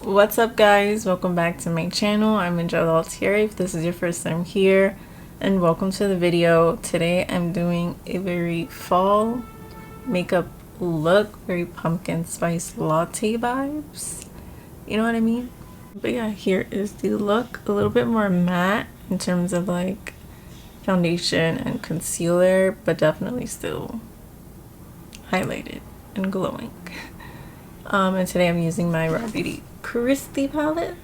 What's up guys, welcome back to my channel. I'm Angele Altieri if this is your first time here, and welcome to the video. Today I'm doing a very fall makeup look, very pumpkin spice latte vibes, you know what I mean? But yeah, here is the look. A little bit more matte in terms of like foundation and concealer, but definitely still highlighted and glowing. And today I'm using my Raw Beauty Crispy palette,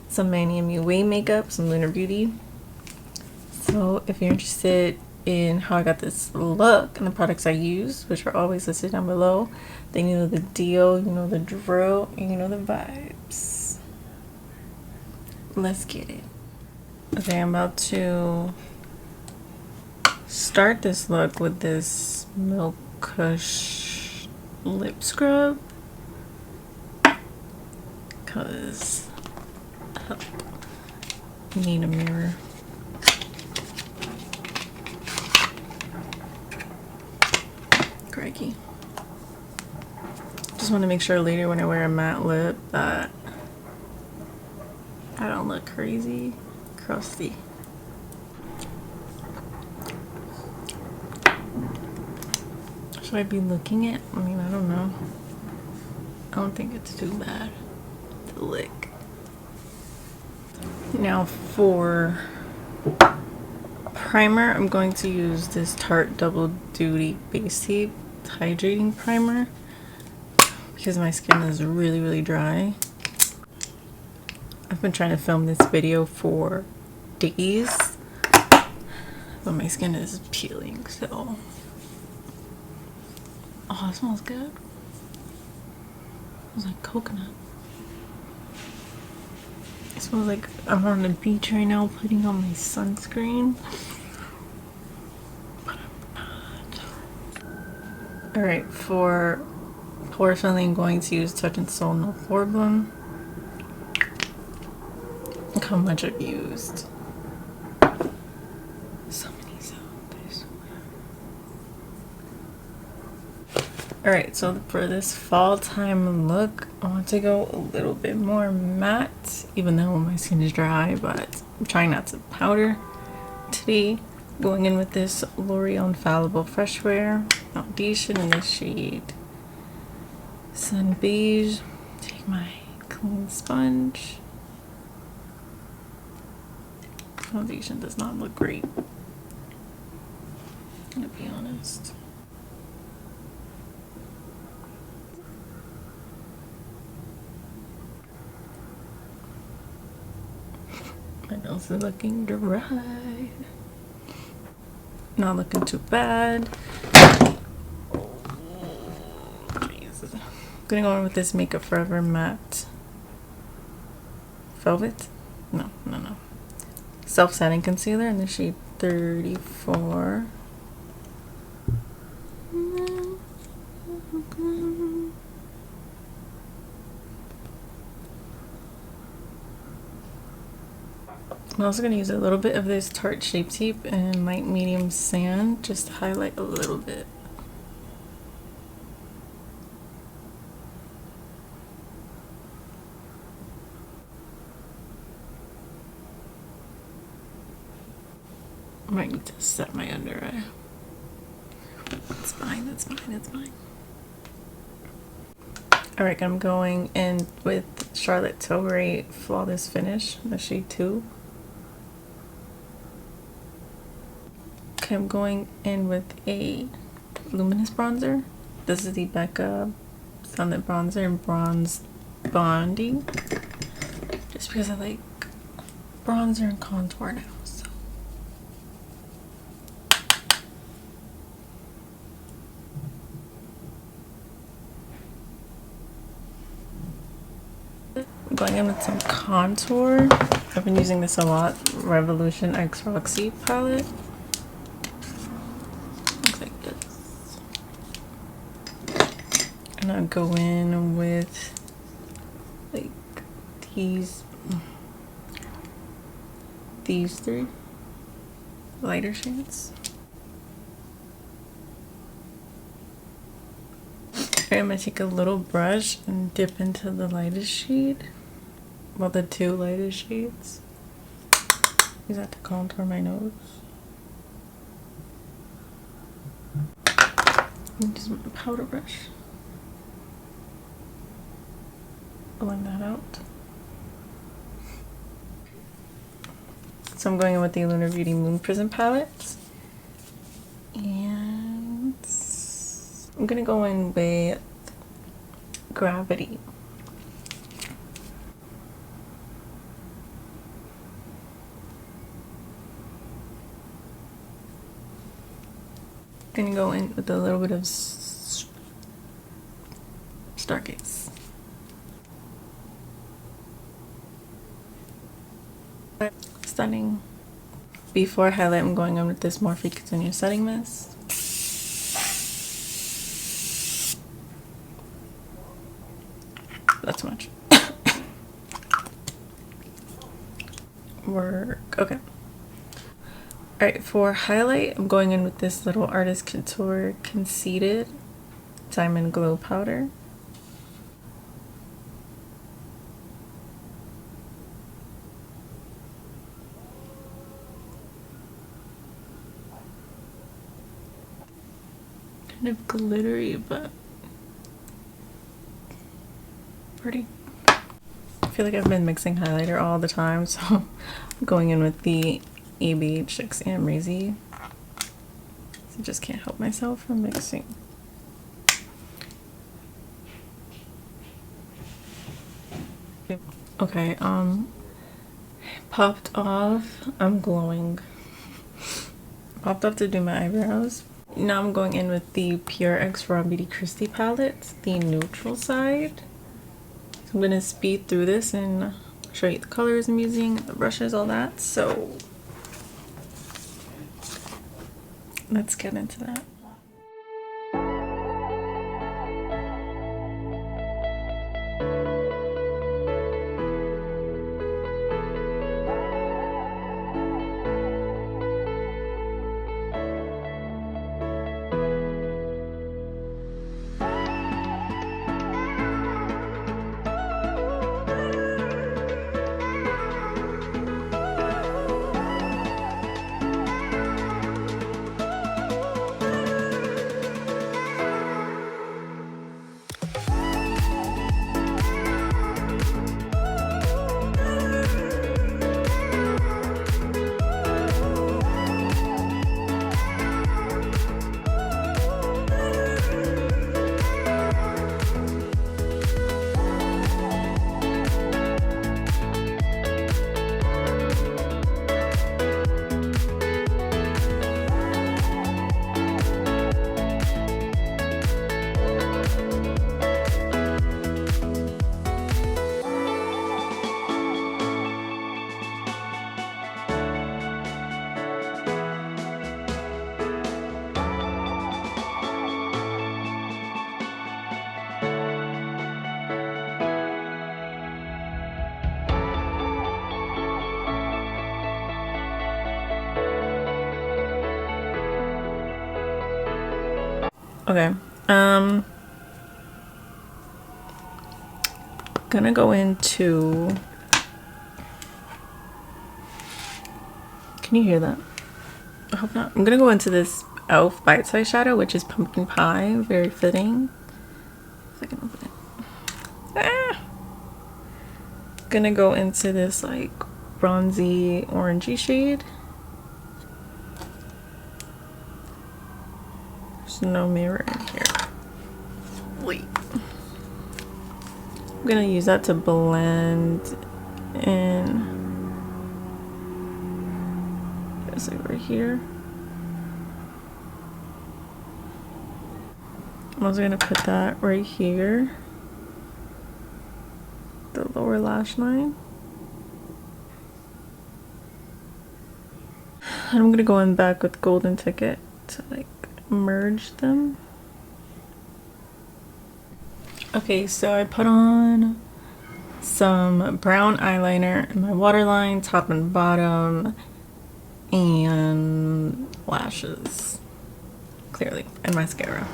some Manny and Way makeup, some Lunar Beauty. So if you're interested in how I got this look and the products I use, which are always listed down below, then you know the deal, you know the drill, and you know the vibes. Let's get it. Okay, I'm about to start this look with this Milk Kush lip scrub because I need a mirror. Crikey. Just want to make sure later when I wear a matte lip that I don't look crazy crusty. Should I be looking at? I mean, I don't know. I don't think it's too bad to lick. Now for primer, I'm going to use this Tarte Double Duty Base Tape Hydrating Primer because my skin is really dry. I've been trying to film this video for days, but my skin is peeling, so. Oh, it smells good. It smells like coconut. It smells like I'm on the beach right now putting on my sunscreen. But I'm not. Alright, for pore filling, I'm going to use Touch in Sol No Poreblem. Look how much I've used. So many sounds. Alright, so for this fall time look, I want to go a little bit more matte, even though my skin is dry, but I'm trying not to powder. Today, going in with this L'Oreal Infallible Freshwear foundation in the shade Sun Beige. Take my clean sponge. Foundation does not look great, to be honest. My nose is looking dry. Not looking too bad. Jesus. I'm gonna go on with this Makeup Forever matte velvet. No. Self-setting concealer in the shade 34. I'm also going to use a little bit of this Tarte Shape Tape and light medium sand just to highlight a little bit. I might need to set my under eye. That's fine. Alright, I'm going in with Charlotte Tilbury Flawless Finish in the shade 2. Okay, I'm going in with a luminous bronzer. This is the Becca Sunlit Bronzer in Bronze Bondi. Just because I like bronzer and contour now, so. I'm going in with some contour. I've been using this a lot. Revolution X Roxi palette. And I'll go in with like these three lighter shades. Alright, I'm gonna take a little brush and dip into the lightest shade. Well, the two lightest shades. Use that to contour my nose. And use my powder brush. Blend that out. So I'm going in with the Lunar Beauty Moon Prism palette. And I'm gonna go in with Gravity. Gonna go in with a little bit of Stargaze. Stunning. Before highlight, I'm going in with this Morphe Continue Setting Mist. That's too much. Work. Okay. Alright, for highlight, I'm going in with this little Artist Couture Conceited Diamond Glow Powder. Kind of glittery, but pretty. I feel like I've been mixing highlighter all the time, so I'm going in with the beige Amrezy. So just can't help myself from mixing. Okay, popped off. I'm glowing. Popped off to do my eyebrows. Now I'm going in with the Pure X Raw Beauty Christie palette, the neutral side. So I'm gonna speed through this and show you the colors I'm using, the brushes, all that. So let's get into that. Okay, gonna go into, can you hear that? I hope not. I'm gonna go into this e.l.f. Bite Size shadow, which is Pumpkin Pie, very fitting. If I can open it. Ah! Gonna go into this like bronzy orangey shade. There's no mirror in here. Wait. I'm gonna use that to blend in. Just like right here. I'm also gonna put that right here. The lower lash line. And I'm gonna go in back with Golden Ticket to like merge them. Okay, so I put on some brown eyeliner in my waterline, top and bottom, and lashes, clearly, and mascara.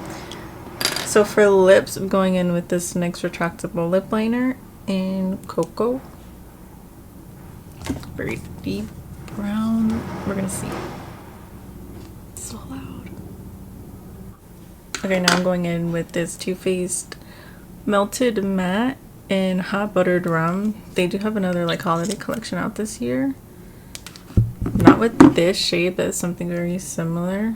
So for lips, I'm going in with this NYX retractable lip liner in Cocoa. Very deep brown. We're gonna see. It's so loud. Okay, now I'm going in with this Too Faced Melted Matte in Hot Buttered Rum. They do have another like holiday collection out this year. Not with this shade, but something very similar.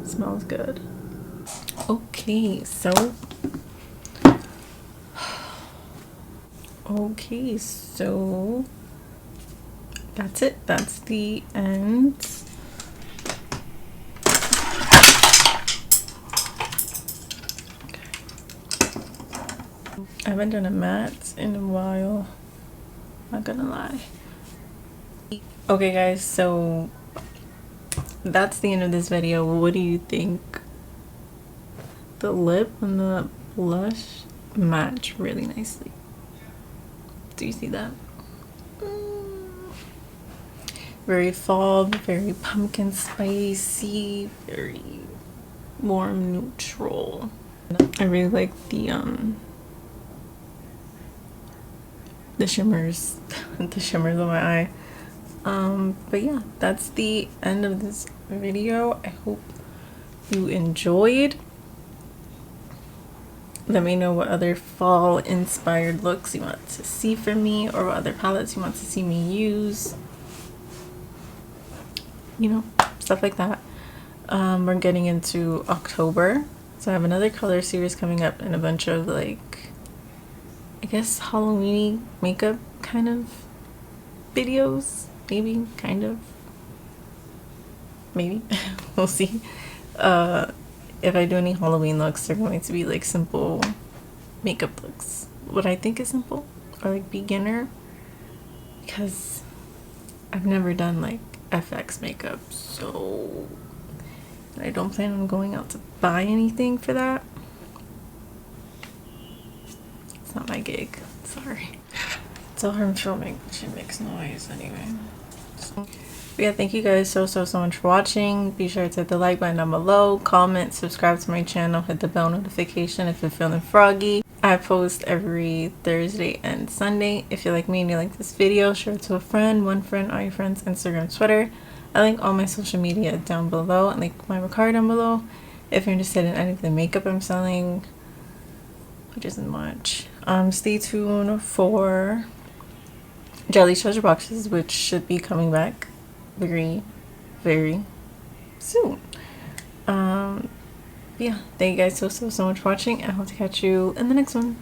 Smells good. Okay, so that's it. That's the end. I haven't done a matte in a while, not gonna lie. Okay guys, so that's the end of this video. What do you think? The lip and the blush match really nicely. Do you see that? Very fall, very pumpkin spicy, very warm neutral. I really like the shimmers the shimmers on my eye. But yeah, that's the end of this video. I hope you enjoyed. Let me know what other fall inspired looks you want to see from me, or what other palettes you want to see me use, you know, stuff like that. We're getting into October, so I have another color series coming up and a bunch of like, I guess, Halloween makeup kind of videos. Maybe, kind of, maybe. We'll see. If I do any Halloween looks, they're going to be like simple makeup looks. What I think is simple, or like beginner, because I've never done like FX makeup, so I don't plan on going out to buy anything for that. It's not my gig, sorry. Tell her I'm filming, she makes noise anyway. So, but yeah, thank you guys so much for watching. Be sure to hit the like button down below, comment, subscribe to my channel, hit the bell notification if you're feeling froggy. I post every Thursday and Sunday. If you're like me and you like this video, share it to a friend, one friend, all your friends, Instagram, Twitter. I link all my social media down below, and link my card down below if you're interested in any of the makeup I'm selling, which isn't much. Stay tuned for Jelly treasure boxes, which should be coming back very soon. Yeah, thank you guys so much for watching. I hope to catch you in the next one.